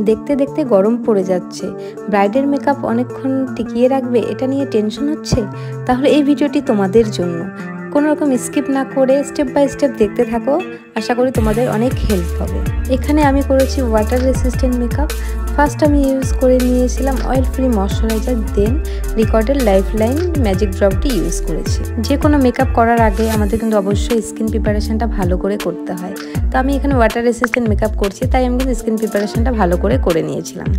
দেখতে দেখতে গরম পড়ে যাচ্ছে, ব্রাইডের মেকআপ অনেকক্ষণ টিকিয়ে রাখবে এটা নিয়ে টেনশন হচ্ছে? তাহলে এই ভিডিওটি তোমাদের জন্য। কোনো রকম স্কিপ না করে স্টেপ বাই স্টেপ দেখতে থাকো, আশা করি তোমাদের অনেক হেল্প হবে। এখানে আমি করেছি ওয়াটার রেসিস্ট্যান্ট মেকআপ। ফার্স্ট আমি ইউজ করে নিয়েছিলাম অয়েল ফ্রি ময়শ্চারাইজার, দেন রিকর্ডের লাইফলাইন ম্যাজিক ড্রপটি ইউজ করেছি। যে কোনো মেকআপ করার আগে আমাদের কিন্তু অবশ্যই স্কিন প্রিপারেশনটা ভালো করে করতে হয়। তো আমি এখানে ওয়াটার রেসিস্ট্যান্ট মেকআপ করছি, তাই আমি কিন্তু স্কিন প্রিপারেশনটা ভালো করে নিয়েছিলাম।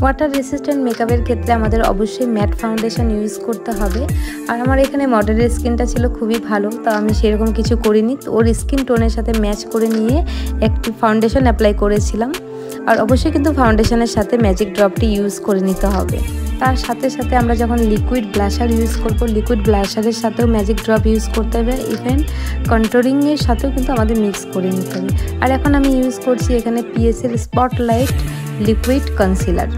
ওয়াটার রেসিস্ট্যান্ট মেকআপের ক্ষেত্রে আমাদের অবশ্যই ম্যাট ফাউন্ডেশন ইউজ করতে হবে। আর আমার এখানে মডেলের স্কিনটা ছিল খুবই ভালো, তো আমি সেরকম কিছু করিনি, ওর স্কিন টোনের সাথে ম্যাচ করে নিয়ে একটি ফাউন্ডেশন অ্যাপ্লাই করেছিলাম। আর অবশ্যই কিন্তু ফাউন্ডেশনের সাথে ম্যাজিক ড্রপটি ইউজ করে নিতে হবে। তার সাথে সাথে আমরা যখন লিকুইড ব্লাশার ইউজ করব, লিকুইড ব্লাশারের সাথেও ম্যাজিক ড্রপ ইউজ করতে হবে। ইভেন কন্ট্রোলিংয়ের সাথেও কিন্তু আমাদের মিক্স করে নিতে হবে। আর এখন আমি ইউজ করছি এখানে পিএসের স্পটলাইট লিকুইড কনসিলার।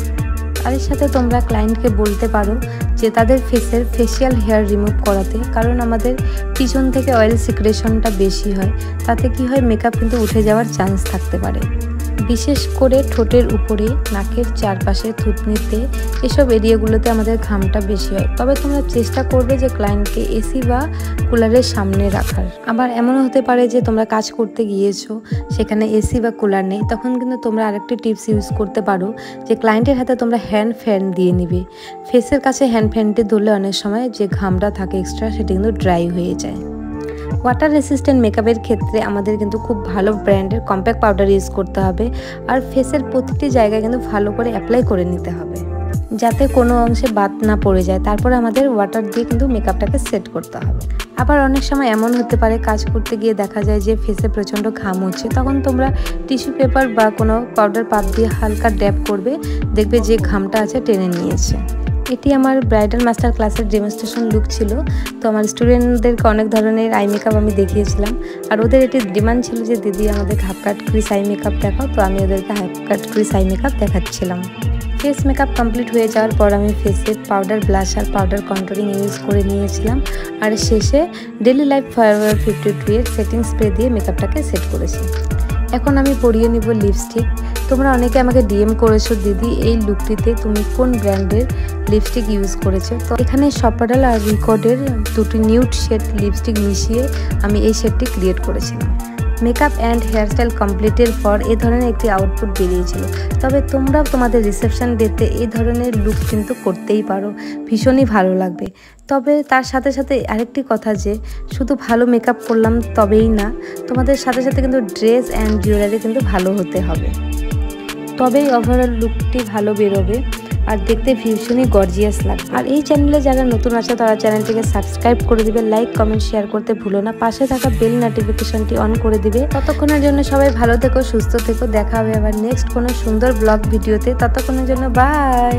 আর এর সাথে তোমরা ক্লায়েন্টকে বলতে পারো যে তাদের ফেসের ফেসিয়াল হেয়ার রিমুভ করাতে, কারণ আমাদের পিছন থেকে অয়েল সিক্রেশনটা বেশি হয়, তাতে কি হয় মেকআপ কিন্তু উঠে যাওয়ার চান্স থাকতে পারে। বিশেষ করে ঠোঁটের উপরে, নাকের চারপাশে, থুতনিতে, এসব এরিয়াগুলোতে আমাদের ঘামটা বেশি হয়। তবে তোমরা চেষ্টা করবে যে ক্লায়েন্টকে এসি বা কুলারের সামনে রাখার। আবার এমনও হতে পারে যে তোমরা কাজ করতে গিয়েছো, সেখানে এসি বা কুলার নেই, তখন কিন্তু তোমরা আরেকটি টিপস ইউজ করতে পারো যে ক্লায়েন্টের হাতে তোমরা হ্যান্ড ফ্যান দিয়ে নিবে। ফেসের কাছে হ্যান্ড ফ্যানটি ধরলে অনেক সময় যে ঘামটা থাকে এক্সট্রা, সেটি কিন্তু ড্রাই হয়ে যায়। ওয়াটার রেসিস্ট্যান্ট মেকআপের ক্ষেত্রে আমাদের কিন্তু খুব ভালো ব্র্যান্ডের কম্প্যাক্ট পাউডার ইউজ করতে হবে। আর ফেসের প্রতিটি জায়গায় কিন্তু ভালো করে অ্যাপ্লাই করে নিতে হবে, যাতে কোনো অংশে বাদ না পড়ে যায়। তারপরে আমাদের ওয়াটার দিয়ে কিন্তু মেকআপটাকে সেট করতে হবে। আবার অনেক সময় এমন হতে পারে কাজ করতে গিয়ে দেখা যায় যে ফেসে প্রচণ্ড ঘাম হচ্ছে, তখন তোমরা টিস্যু পেপার বা কোনো পাউডার পাত দিয়ে হালকা ড্যাব করবে, দেখবে যে ঘামটা আছে টেনে নিয়েছে। এটি আমার ব্রাইডাল মাস্টার ক্লাসের ডেমনস্ট্রেশন লুক ছিল। তো আমার স্টুডেন্টদেরকে অনেক ধরনের আই মেকআপ আমি দেখিয়েছিলাম, আর ওদের এটি ডিমান্ড ছিল যে দিদি আমাদের হাফ কাট ক্রিস আই মেকআপ দেখাও। তো আমি ওদেরকে হাফ কাট ক্রিস আই মেকআপ দেখাচ্ছিলাম। ফেস মেকআপ কমপ্লিট হয়ে যাওয়ার পর আমি ফেসে powder blusher, powder controlling use করে নিয়েছিলাম। আর শেষে ডেলি লাইফ ফরএভার 52 এর সেটিং স্প্রে দিয়ে মেকআপটাকে সেট করেছি। এখন আমি পরিয়ে নিব লিপস্টিক। তোমরা অনেকে আমাকে ডিএম করেছো, দিদি এই লুকটিতে তুমি কোন ব্র্যান্ডের লিপস্টিক ইউজ করেছো। তো এখানে শপাডাল আর রিকর্ডের দুটি নিউড শেড লিপস্টিক মিশিয়ে আমি এই শেডটি ক্রিয়েট করেছিলাম। মেকআপ অ্যান্ড হেয়ারস্টাইল কমপ্লিটের পর এই ধরনের একটি আউটপুট বেরিয়েছিল। তবে তোমরাও তোমাদের রিসেপশন ডেতে এই ধরনের লুক কিন্তু করতেই পারো, ভীষণই ভালো লাগবে। তবে তার সাথে সাথে আরেকটি কথা, যে শুধু ভালো মেকআপ করলাম তবেই না, তোমাদের সাথে সাথে কিন্তু ড্রেস অ্যান্ড জুয়েলারি কিন্তু ভালো হতে হবে, তবেই ওভারঅল লুকটি ভালো বেরোবে আর দেখতে ভীষণই গর্জিয়াস লাগবে। আর এই চ্যানেলে যারা নতুন আছে তারা চ্যানেলটিকে সাবস্ক্রাইব করে দিবে, লাইক কমেন্ট শেয়ার করতে ভুলো না, পাশে থাকা বেল নোটিফিকেশনটি অন করে দিবে। ততক্ষণের জন্য সবাই ভালো থেকো, সুস্থ থেকো। দেখা হবে আবার নেক্সট কোনো সুন্দর ব্লগ ভিডিওতে। ততক্ষণের জন্য বাই।